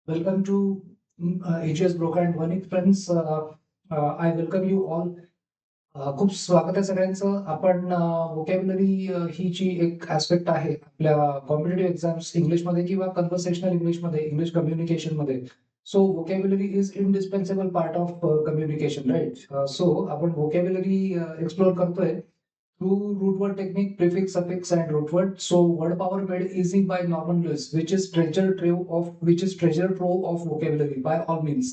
Welcome to AGS Broker and Vanic friends. I welcome you all. खूप स्वागत आहे सगळ्यांचं. आपण व्होकॅब्युलरी ही जी एक ऍस्पेक्ट आहे आपल्या कॉम्पिटेटिव्ह एक्झाम्स इंग्लिशमध्ये किंवा कन्व्हर्सेशनल इंग्लिशमध्ये, इंग्लिश कम्युनिकेशनमध्ये. So vocabulary is indispensable part of communication, right? So आपण व्होकॅब्युलरी एक्सप्लोर करतोय through root word technique, prefix, suffix, and root word. So word power made easy by Norman Lewis, which is treasure trove of vocabulary by all means.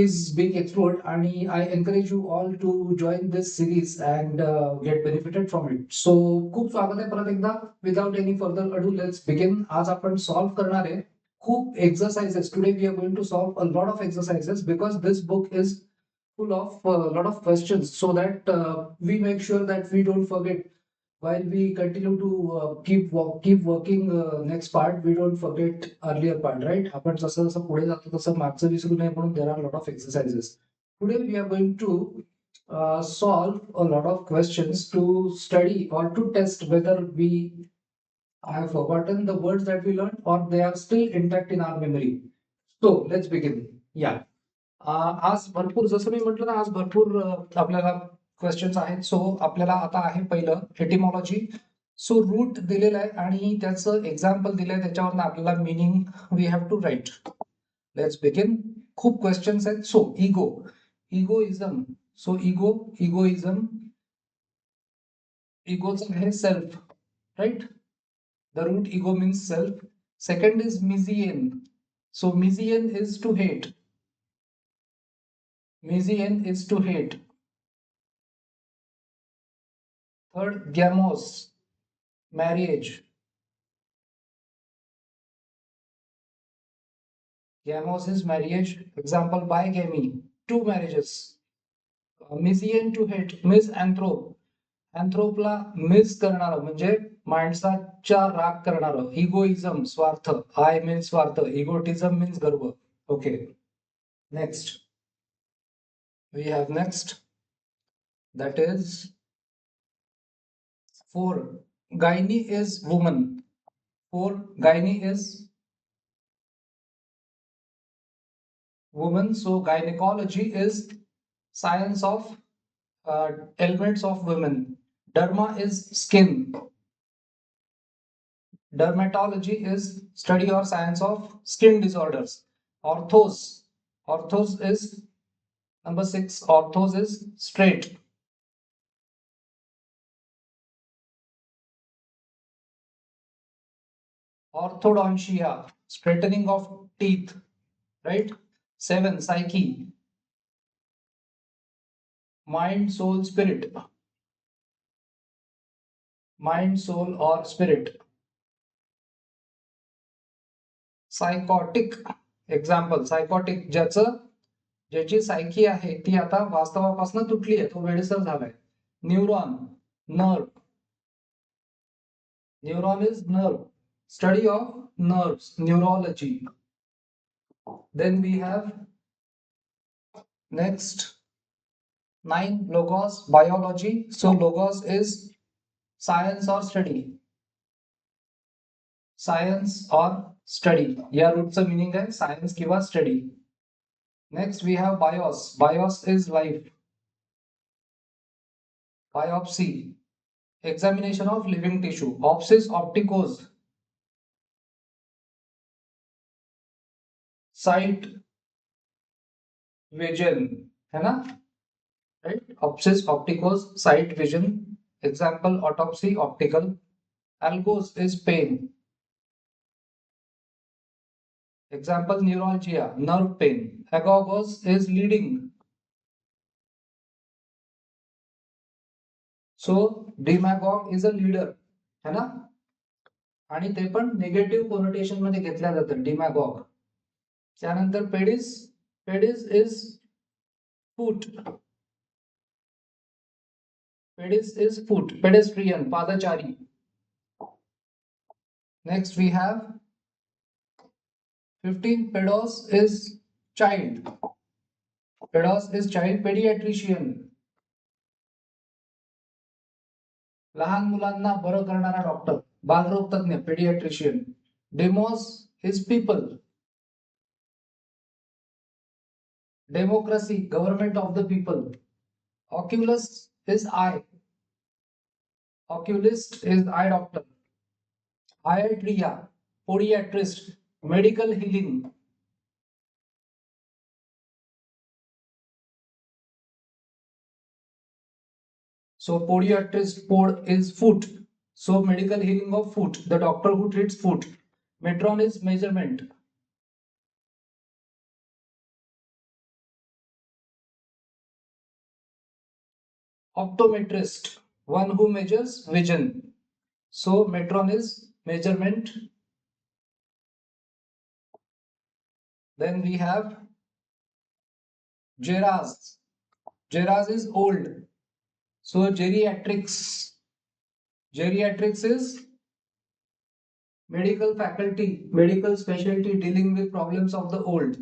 Is being explored, and I encourage you all to join this series and get benefited from it. So खूप स्वागत आहे परत एकदा. Without any further ado, let's begin. आज आपण solve करणार आहे खूप exercises. Today we are going to solve a lot of exercises because this book is full of a lot of questions, so that we make sure that we don't forget while we continue to keep working next part. We don't forget earlier part, right? आपण जसं जसं पुढे जातो तसं मागचं विसरू नये म्हणून there are a lot of exercises. Today we are going to solve a lot of questions to study or to test whether we have forgotten the words that we learned or they are still intact in our memory. So let's begin. Yeah. आज भरपूर, जसं मी म्हटलं ना, आज भरपूर आपल्याला questions आहेत. सो आपल्याला आता आहे पहिलं एटिमॉलॉजी. सो रूट दिलेलं आहे आणि त्याचं एक्झाम्पल दिलंय, त्याच्यावरनं आपल्याला meaning we have to write. Let's begin. खूप क्वेश्चन्स आहेत. So egoism. सो इगोइझम, इगोचं आहे self, right? The root ego means self. Second is misein. So misein is to hate. Mizian is to hate. Third, gamos, marriage. Gamos is marriage. Example, bigamy, two marriages. Mizian to hate, misanthrope. Anthropला miss करणारं म्हणजे माणसाच्या राग करणारं. इगोइझम, स्वार्थ. I means स्वार्थ. इगोटिझम means गर्व. Okay, next. We have next, that is 4. Gyne is woman. 4. Gyne is woman. So gynecology is science of elements of women. Derma is skin. Dermatology is study or science of skin disorders. Orthos is number 6. Orthos is straight. Orthodontia, straightening of teeth, right? 7. Psyche, mind, soul, spirit. Mind, soul, or spirit. Psychotic. Example, psychotic, ज्याची सायकी आहे ती आता वास्तवापासून तुटली आहे, तो वेडसर झालाय. Neuron, nerve. Neuron is nerve. Study of nerves, neurology. Then we have next 9, logos, biology. So logos is science or study. Science or study. या रूटचं meaning आहे सायन्स किंवा study. Next we have bios. Bios is life. Biopsy, examination of living tissue. Ops is opticos, sight, vision, है ना? Right? Ops is opticos, sight, vision. Example, autopsy, optical. Algos is pain. Example, neuralgia, nerve pain. Agogos is leading. So demagogue is a leader, है ना? आणि ते पण negative connotation मध्ये घेतल्या जातं डिमॅगॉग. त्यानंतर pedis is foot. Pedis is foot, pedestrian, पादचारी. Next we have 15. Pedos is child. Pedos is child. Pediatrician, लहान मुलांना बरं करणारा डॉक्टर, बालरोग तज्ञ, paediatrician. Demos is people. Democracy, government of the people. Oculus is eye. Oculist is eye doctor. Iatria, podiatrist, medical healing. So podiatrist, pod is foot. So medical healing of foot, the doctor who treats foot. Metron is measurement. Optometrist, one who measures vision. So metron is measurement. Then we have geras. Geras is old. So geriatrics. Geriatrics is medical faculty, medical specialty dealing with problems of the old.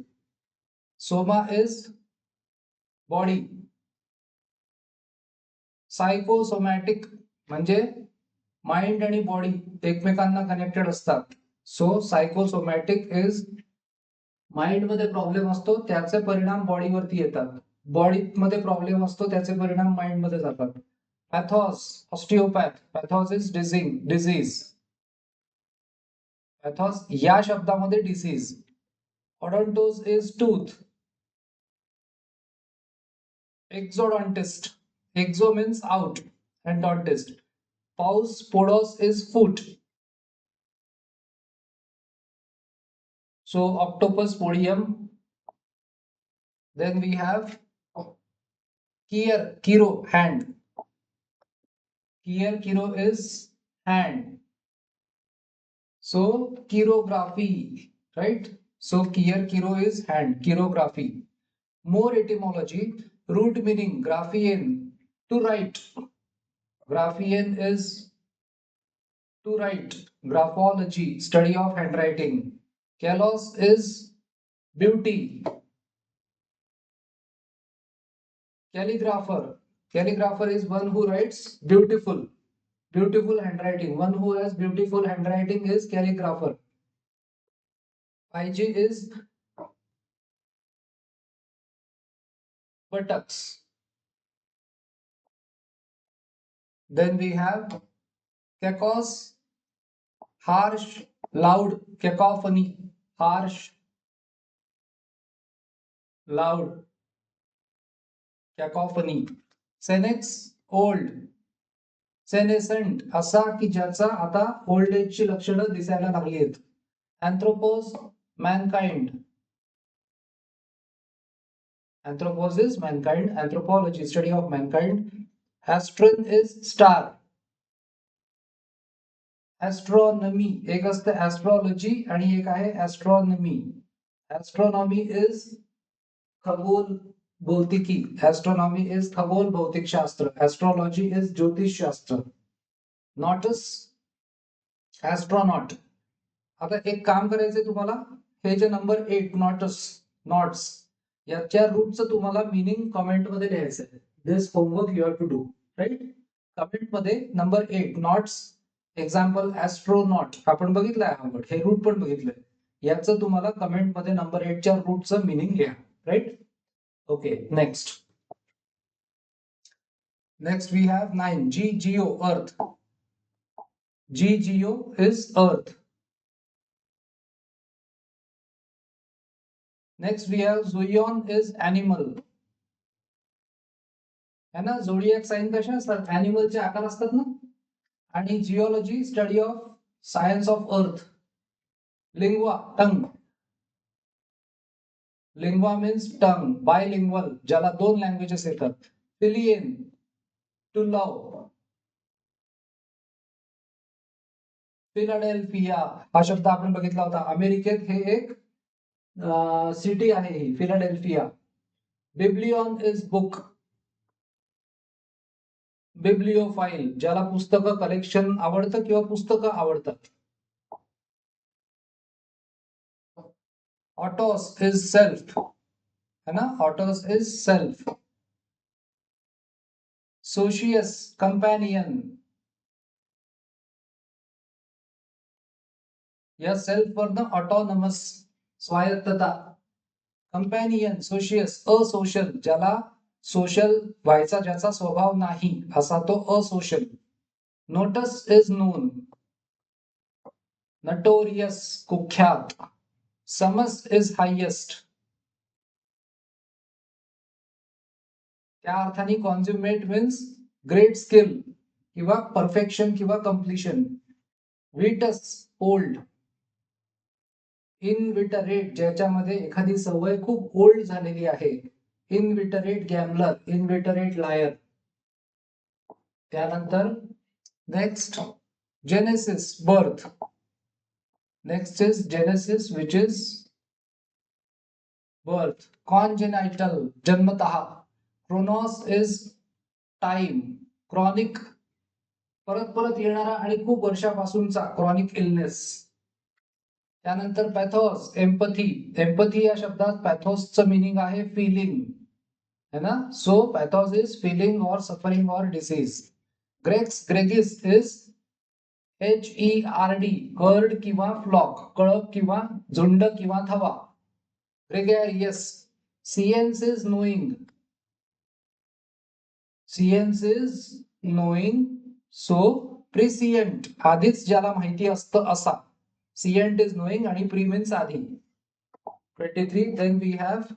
Soma is body. Psychosomatic म्हणजे mind आणि body एकमेकांना connected असतात. सो psychosomatic is mind मध्ये problem असतो त्याचे परिणाम बॉडीवरती येतात. Body मध्ये प्रॉब्लेम असतो त्याचे परिणाम माइंड मध्ये जातात. पॅथॉस ऑस्टिओपॅथ. पॅथॉस इज डिझीज. पॅथॉस या शब्दामध्ये disease. Odontos is tooth. Exodontist. Exo means out and dentist. Pous podos is foot. So octopus podium. Then we have kiro hand. Kiro is hand. So chirography, right? So kiro is hand. Chirography. More etymology. Root meaning graphean, to write. Graphean is to write. Graphology, study of handwriting. Kalos is beauty. Calligrapher. Calligrapher is one who writes beautiful. Beautiful handwriting. One who has beautiful handwriting is calligrapher. IG is buttocks. Then we have cacos, harsh, loud, cacophony, harsh, loud, cacophony. Senex, old. Senescent, असा की ज्याचा आता old एजची लक्षणं दिसायला लागली आहेत. Anthropos, mankind. Anthropos is mankind. Anthropology, study of mankind. Astron is star. Astronomy, एक असते astrology आणि एक आहे astronomy. Astronomy is खगोल भौतिकी. Astronomy is खगोल भौतिक शास्त्र. Astrology is ज्योतिष शास्त्र. Nautus, astronaut. आता एक काम करायचंय तुम्हाला, हे जे नंबर 8 नॉट्स नॉट्स याच्या रूटचं तुम्हाला मिनिंग कमेंट मध्ये लिहायचंय. This homework you have to do, right. Comment मध्ये नंबर 8 नॉट्स. एक्झाम्पल ऍस्ट्रोनॉट आपण बघितलंय हा वर्ड, हे रूट पण बघितलंय. याचं तुम्हाला कमेंट मध्ये नंबर 8 च्या रूटचं मिनिंग लिहा, right. Okay, next we have 9 G geo earth. G geo is earth. Next we have Zoion is animal. है ना. झोडियाक साइन कसे असतात, ॲनिमलचे आकार असतात ना. आणि geology, study of science of earth. Lingua, tongue. Lingua means tongue. Bilingual, ज्याला दोन लँग्वेजेस येतात. फिलियन, टू लव. फिलाडेल्फिया हा शब्द आपण बघितला होता. अमेरिकेत हे एक सिटी आहे ही, Philadelphia. Biblion is book. Bibliophile, ज्याला पुस्तकं कलेक्शन आवडतं किंवा पुस्तकं आवडतात. ऑटोस इज सेल्फ, है ना. Autos is self. Socius, companion. या सेल्फ वरनं ऑटोनमस, स्वायत्तता. कंपॅनियन, सोशियस, असोशल, ज्याला सोशल व्हायचा ज्याचा स्वभाव नाही असा तो asocial. Notus is known, notorious कुख्यात, समस इज हायेस्ट. त्या अर्थाने कॉन्झ्युमेट मीन्स ग्रेट स्किल किंवा परफेक्शन किंवा कम्प्लिशन. Vetus old. इनविटरेट ज्याच्यामध्ये एखादी सवय खूप ओल्ड झालेली आहे. Inveterate gambler, inveterate liar. त्यानंतर next genesis, birth. Next is genesis which is birth. Congenital, जन्मतः. क्रोनॉस is time. Chronic, परत परत येणारा आणि खूप वर्षापासूनचा क्रॉनिक इलनेस. त्यानंतर पॅथॉस, एम्पथी. एम्पथी या शब्दात पॅथॉसचं मिनिंग आहे फिलिंग, है ना. सो पॅथॉस इज फिलिंग और सफरिंग और disease. Grex, gregis is HERD, herd किंवा फ्लॉक, कळप किंवा झुंड किंवा थवा. Gregarious, sciens is knowing. Sciens is knowing. So prescient, आधीच ज्याला माहिती असतं असा. सियंट इज नोईंग आणि प्री मीन्स आधी. 23. Then we have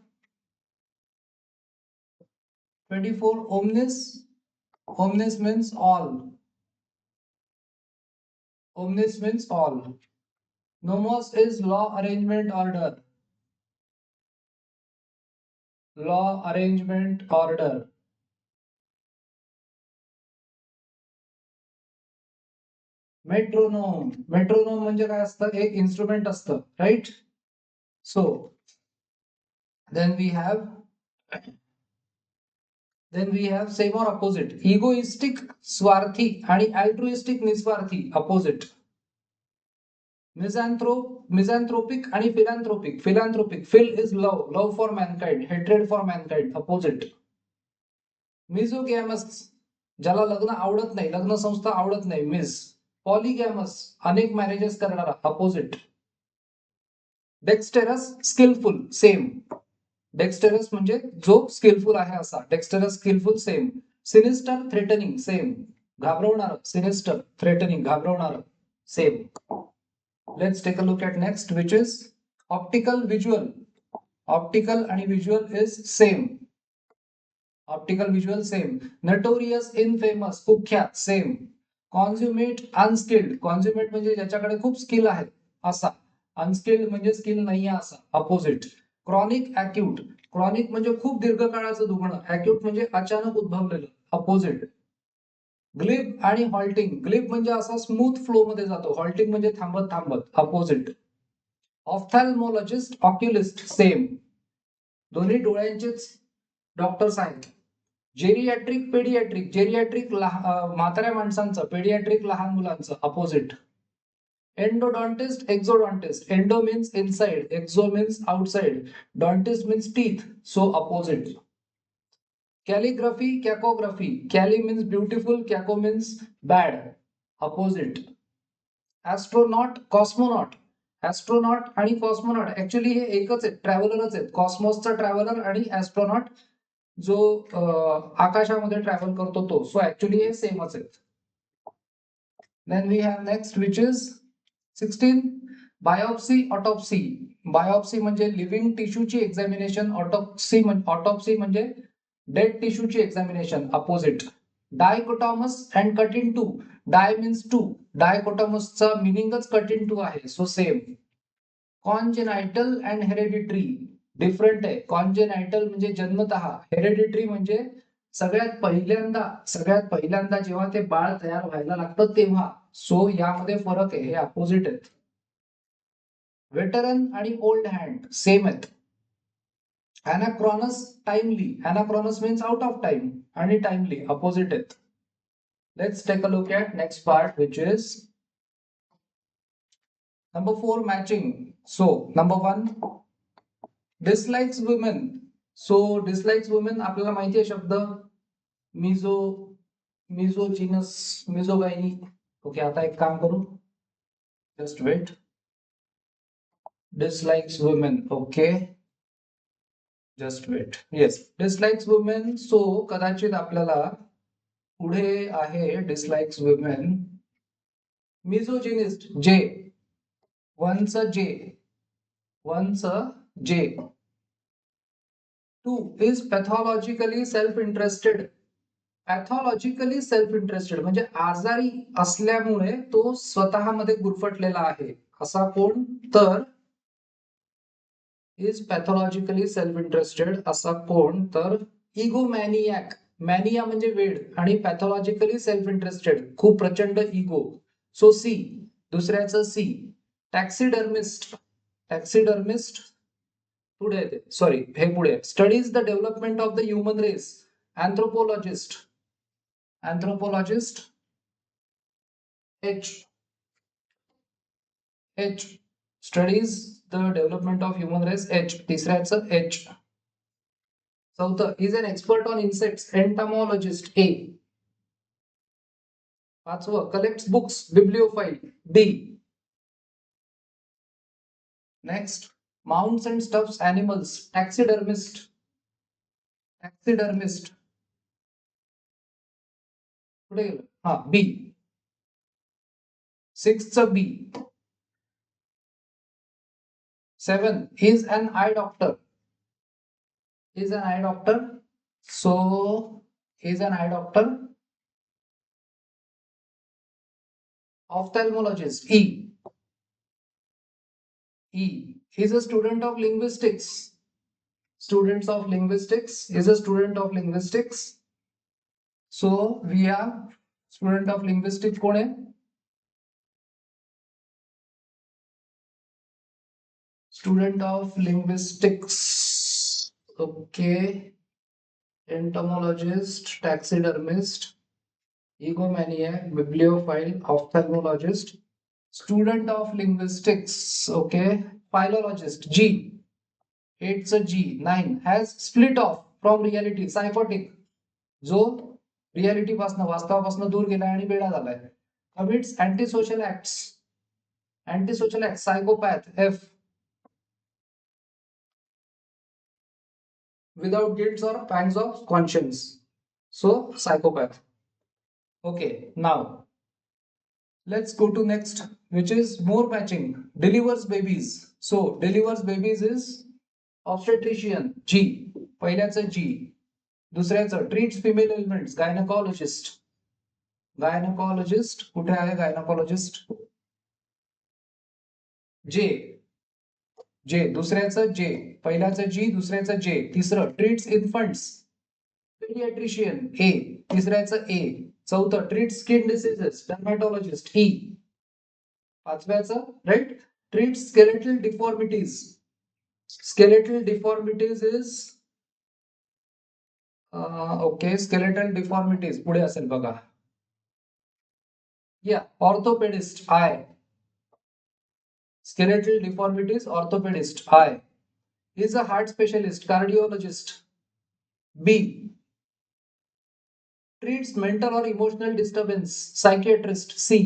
24. Omnis. Omnis means all. Omnis means all. Nomos is law, arrangement, order. Law, arrangement, order. Metronome. Metronome म्हणजे काय असतं, एक इन्स्ट्रुमेंट असतं, right. So then we have same और opposite. Egoistic स्वार्थी आणि altruistic निस्वार्थी अपोजिट. मिझॅन्थ्रोपिक आणि philanthropic. Philanthropic, phil is love, love for mankind, hatred for mankind opposite. Misogamous, ज्याला लग्न आवडत नाही, लग्न संस्था आवडत नाही, मिस. पॉलिगॅमस, अनेक मॅरेजेस करणारा opposite. Dexterous, skilful, same. Dexterous म्हणजे जो स्किलफुल आहे असा. Dexterous, skilful, same. Sinister, threatening, same. घाबरवणार, सिनिस्टर, थ्रेटनिंग, घाबरवणार, same. Let's take a look at next, which is optical, visual. Optical आणि visual is same. Optical, visual same. Notorious, infamous, कुख्यात, same. Consummate, unskilled. Consummate म्हणजे ज्याच्याकडे खूप skill आहे असा. Unskilled म्हणजे स्किल नाही असा, अपोजिट. Chronic, acute. Chronic म्हणजे खूप दीर्घकाळाचं दुखणं. Acute म्हणजे अचानक उद्भवलेलं, अपोजिट. ग्लिप आणि हॉल्टिंग. ग्लिप म्हणजे असा स्मूथ फ्लो मध्ये जातो, हॉल्टिंग म्हणजे थांबत थांबत, अपोजिट. ऑफ्थॅल्मोलॉजिस्ट, oculist, same. दोन्ही डोळ्यांचेच डॉक्टर्स आहेत. Geriatric, paediatric. जेरियाट्रिक म्हाताऱ्या माणसांचं, पेडियाट्रिक लहान मुलांचं, opposite. Endodontist, exodontist. Endo means inside, exo means outside, dontist means teeth, so opposite. Calligraphy, cacography. Calli means beautiful, caco means bad, opposite. Astronaut, cosmonaut. Astronaut आणि cosmonaut actually हे एकच आहेत, ट्रॅव्हलरच आहेत. कॉस्मोसचा traveller आणि ॲस्ट्रोनॉट जो आकाशामध्ये ट्रॅव्हल करतो तो. सो ऍक्च्युली हे सेमच आहेत. Then we have next which is 16. Biopsy, autopsy. Biopsy म्हणजे लिव्हिंग टिश्यूची एक्झामिनेशन. ऑटोप्सी म्हणजे डेड टिश्यूची examination, opposite. Dichotomous and cut in two. Di means two. डायकोटॉमसचा मिनिंगच कट इन टू आहे, so same. Congenital and hereditary different आहे. Congenital म्हणजे जन्मतः, hereditary म्हणजे सगळ्यात पहिल्यांदा जेव्हा ते बाळ तयार व्हायला लागतं तेव्हा. सो यामध्ये फरक आहे, हे अपोजिट आहेत. वेटरन आणि ओल्ड हँड सेम आहेत. Anachronous, timely. Anachronous means out of time आणि टाइमली अपोजिट आहेत. Let's take a look at next part which is number 4, matching. So number 1, dislikes women. So dislikes women आपल्याला माहिती आहे शब्द, Mizo, मिझोजिनस, मिझोगायनी. Okay, आता एक काम करू, just wait. Dislikes women, okay. Just wait. Yes, dislikes women. So कदाचित आपल्याला पुढे आहे dislikes women. Misogynist J, once a J, once a J. Two is pathologically self interested. Pathologically self interested म्हणजे आजारी असल्यामुळे तो स्वतःमध्ये गुरफटलेला आहे. असा कोण? तर इज पॅथॉलॉजिकली सेल्फ इंटरेस्टेड असा कोण? तर इगोमॅनियाक. मॅनिया म्हणजे वेड आणि पॅथॉलॉजिकली सेल्फ इंटरेस्टेड खूप प्रचंड इगो. सो सी, दुसऱ्याचं सी. टॅक्सिडर्मिस्ट. टॅक्सिडर्मिस्ट पुढे येते, सॉरी हे पुढे. Studies the development of the human race. Anthropologist. Anthropologist H. H. Studies the development of human race H. तिसऱ्याचं एच. चौथं is an expert on insects. Entomologist A. पाचवं collects books. Bibliophile D. Next mounts and stuffs animals. Taxidermist. Taxidermist पुढे गेलं, हा B. सिक्सचं B. Seven is an eye doctor. Is an eye doctor. So is an eye doctor. Ophthalmologist E. E is a student of linguistics. Students of linguistics is a student of linguistics. So we have student of linguistics कोण आहे? Student of linguistics. Okay. Entomologist, taxidermist, egomaniac, bibliophile, ophthalmologist. Student of linguistics. Okay. Philologist G. It's a G. 9 has split off from reality. Psychotic. जो reality पासून वास्तवापासून दूर गेलाय आणि बेडा झालाय. Commits anti social acts. Anti social act. Psychopath F. Without guilts और pangs of conscience. So psychopath. Okay, now let's go to next, which is more matching. Delivers babies. So delivers babies is obstetrician G. पहिल्याचं G. दुसऱ्याचं treats female elements. गायनकॉलॉजिस्ट. गायनकॉलॉजिस्ट कुठे आहे? गायनकॉलॉजिस्ट जे. जे. दुसऱ्याचं जे. पहिल्याचं जी, दुसऱ्याचं J. तिसरं treats infants. Paediatrician A. तिसऱ्याचं A. चौथं treat skin diseases. Dermatologist E. पाचव्याचं right treat skeletal deformities. Skeletal deformities is okay. Skeletal deformities पुढे असेल बघा. या orthopaedist I. Skeletal deformities, orthopedist I. Is a heart specialist, cardiologist B. Treats mental or emotional disturbance, psychiatrist C.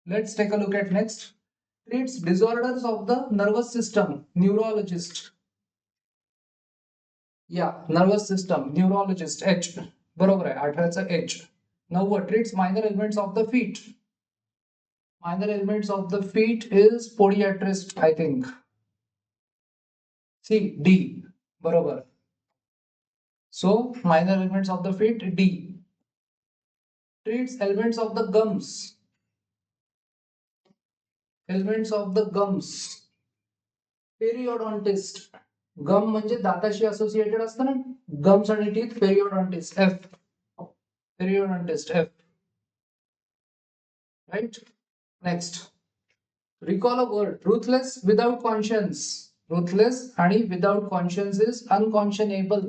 Let's take a look at next. Treats disorders of the nervous system, neurologist. Yeah, nervous system, neurologist H. बरोबर आहे, 18चं H. 9 treats minor ailments of the feet. Minor ailments of the feet is podiatrist, I think. C. D. बरोबर. So minor ailments of the feet D. Treats ailments of the gums. Ailments of the gums. Periodontist. गम म्हणजे दाताशी associated असतं ना. Gums आणि teeth. Periodontist F. Periodontist F. Right? Next. Recall a word. Ruthless without conscience. Ruthless आणि without conscience is unconscionable.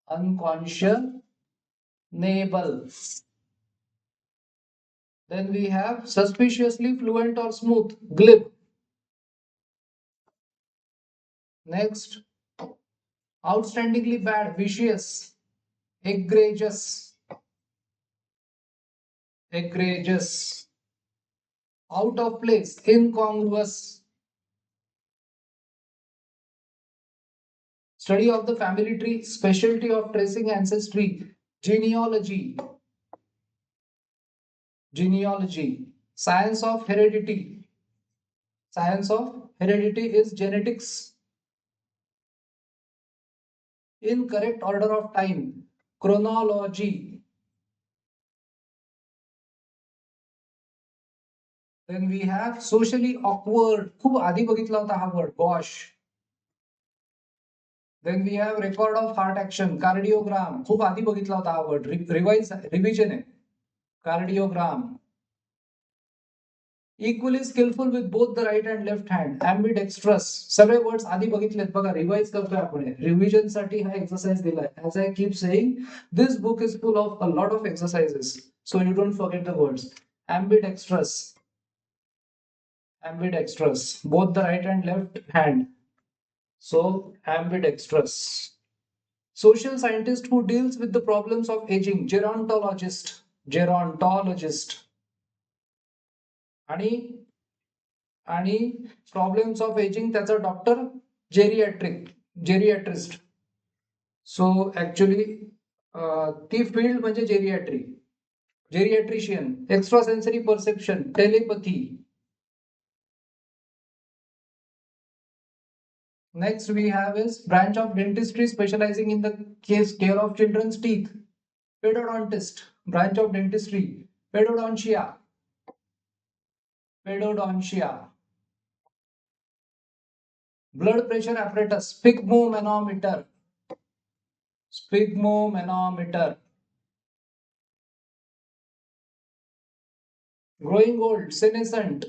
Unconscionable. Then we have suspiciously fluent or smooth. Glib. Next. Outstandingly bad. Vicious. Egregious. Egregious. Out of place. Incongruous. Study of the family tree, specialty of tracing ancestry, genealogy, science of heredity. Science of heredity is genetics. In correct order of time, chronology. Then we have socially awkward. खूप आधी बघितला होता हा word, gosh. Then we have record of heart action, cardiogram. खूप आधी बघितला होता हा word. Revision आहे. Cardiogram. Equally skillful with both the right and left hand. Ambidextrous. सगळे वर्ड्स आधी बघितलेत बघा. रिवाइज करतोय आपण. रिव्हिजन साठी हा एक्सरसाइज दिलाय. As I keep saying, this book is full of a lot of exercises. So you don't forget the words. Ambidextrous. Ambidextrous. Both the right and left hand. So ambidextrous. Social scientist who deals with the problems of aging. Gerontologist. Gerontologist. आणि problems of ageing त्याचा doctor geriatrist. So actually ती field म्हणजे geriatrician. Extra sensory perception, telepathy. Next we have is branch of dentistry specialising in the care of children's teeth. Paedodontist. Branch of dentistry, paedodontia. Blood pressure apparatus, sphygmomanometer. Growing old, senescent.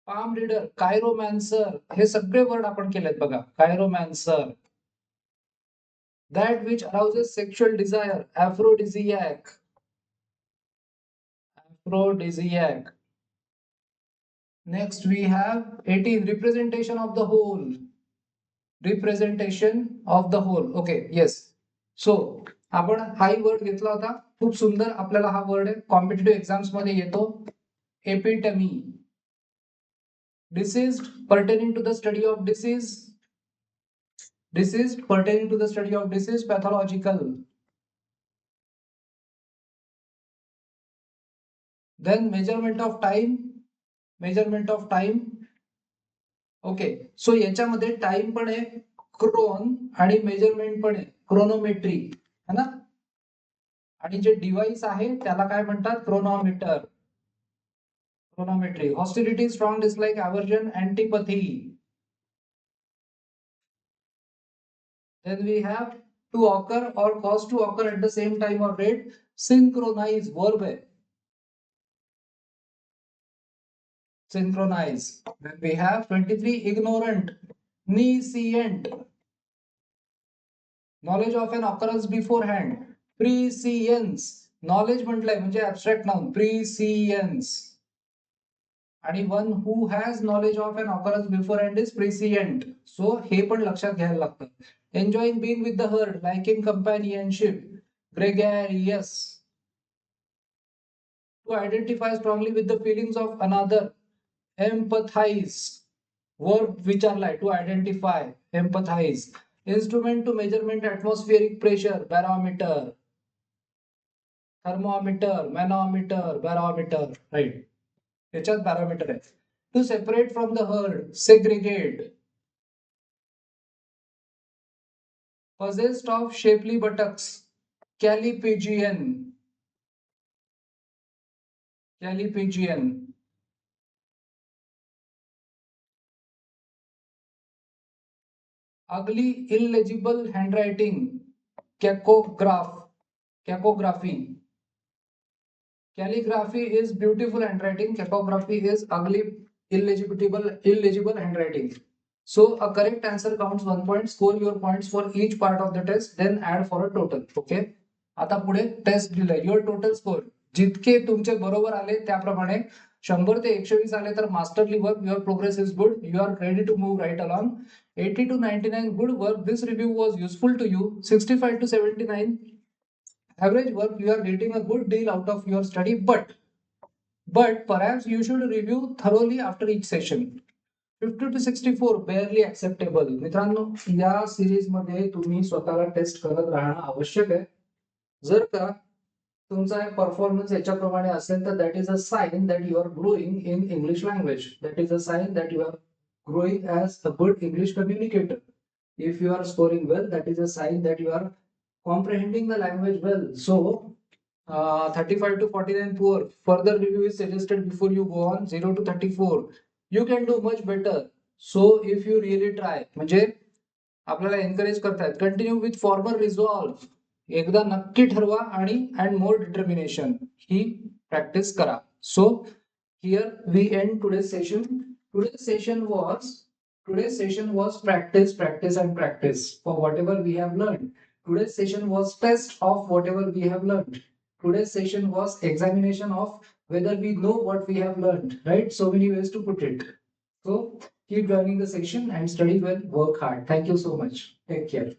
Palm reader, chiromancer. हे सगळे word आपण केलेत बघा. Chiromancer. That which arouses sexual desire, aphrodisiac. Next we have 18, representation of the whole. Okay, yes. So आपण high word घेतला होता. खूप सुंदर आपल्याला हा वर्ड आहे. कॉम्पिटिटिव्ह एक्झाम्स मध्ये येतो. Epitome. Deceased, pertaining to the study of disease. Pathological. Then measurement of time. Okay. So याच्यामध्ये टाइम पण आहे, क्रोन, आणि मेजरमेंट पण आहे, क्रोनोमेट्री, है ना. आणि जे डिव्हाइस आहे त्याला काय म्हणतात, chronometer. Hostility, strong dislike, aversion, antipathy. Then we have to occur or cause to occur at the same time or rate. Synchronize, verb है. Synchronize. Then we have 23, ignorant, nescient. Knowledge of an occurrence beforehand. Prescience. Knowledge म्हटलंय म्हणजे abstract noun. Prescience. आणि one who has knowledge of an occurrence beforehand is prescient. So हे पण लक्षात घ्यायला लागतं. Enjoying being with the herd, liking companionship, gregarious. To identify strongly with the feelings of another, empathize. Verb विचारलाय, to identify, empathize. Instrument to measurement atmospheric pressure, barometer. Thermometer, manometer, barometer, right. याच्यात barometer आहे. To separate from the herd, segregate. Possessed of shapely buttocks, calipigian. Ugly, illegible handwriting, cacography. Calligraphy is beautiful handwriting. Cacography is ugly, illegible handwriting. So a correct answer counts 1 point. Score your points for each part of the test, then add for a total. Okay. आता पुढे test दिलंय. Your total score. जितके तुमचे बरोबर आले त्याप्रमाणे 100 ते 120 आले तर masterly work. Your progress is good. You are ready to move right along. 80 to 99, good work. This review was useful to you. 65 to 79, average work. You are getting a good deal out of your study, but perhaps you should review thoroughly after each session. 50 to 64 barely acceptable. मित्रांनो, या series मध्ये तुम्ही स्वतःला test करत राहणं आवश्यक आहे. जर का तुमचा परफॉर्मन्स याच्याप्रमाणे असेल तर that is a sign that you are growing in English language. That is a sign that you are growing as a good English communicator. If you are scoring well, that is a sign that you are comprehending the language well. So, 35 to 49 poor. Further review is suggested before you go on 0 to 34. You can do much better. So, if you really try, म्हणजे आपल्याला encourage करतायत continue with farmer resolve. एकदा नक्की ठरवा आणि and more determination ही practice करा. So here we end today's session. Today's session was practice, practice, and practice for whatever we have learned. Today's session was test of whatever we have learned. Today's session was examination of whether we know what we have learned. Right? So many ways to put it. So keep joining the session and study well, work hard. Thank you so much. Take care.